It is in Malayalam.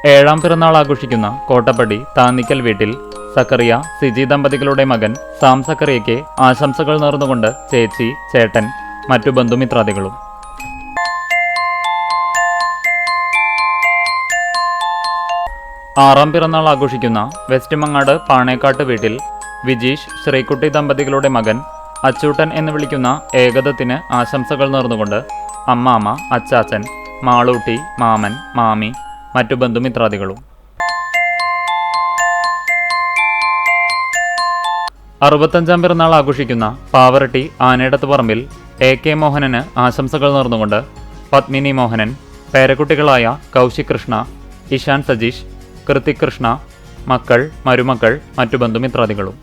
7ാം പിറന്നാൾ ആഘോഷിക്കുന്ന കോട്ടപ്പടി താന്നിക്കൽ വീട്ടിൽ സക്കറിയ സിജി ദമ്പതികളുടെ മകൻ സാം സക്കറിയയ്ക്ക് ആശംസകൾ നേർന്നുകൊണ്ട് ചേച്ചി, ചേട്ടൻ, മറ്റു ബന്ധുമിത്രാദികളും. ആറാം പിറന്നാൾ ആഘോഷിക്കുന്ന വെസ്റ്റ് മങ്ങാട് പാണേക്കാട്ട് വീട്ടിൽ വിജീഷ്, ശ്രീകുട്ടി ദമ്പതികളുടെ മകൻ അച്ചൂട്ടൻ എന്ന് വിളിക്കുന്ന ഏകദത്തിന് ആശംസകൾ നേർന്നുകൊണ്ട് അമ്മാമ്മ, അച്ചാച്ചൻ, മാളൂട്ടി, മാമൻ, മാമി, മറ്റു ബന്ധുമിത്രാദികളും. 65ാം പിറന്നാൾ ആഘോഷിക്കുന്ന പാവറട്ടി ആനേടത്ത് പറമ്പിൽ AK മോഹനന് ആശംസകൾ നേർന്നുകൊണ്ട് പത്മിനി മോഹനൻ, പേരക്കുട്ടികളായ കൗശിക് കൃഷ്ണ, ഇഷാൻ സജീഷ്, കൃതിക് കൃഷ്ണ, മക്കൾ, മരുമക്കൾ, മറ്റു ബന്ധുമിത്രാദികളും.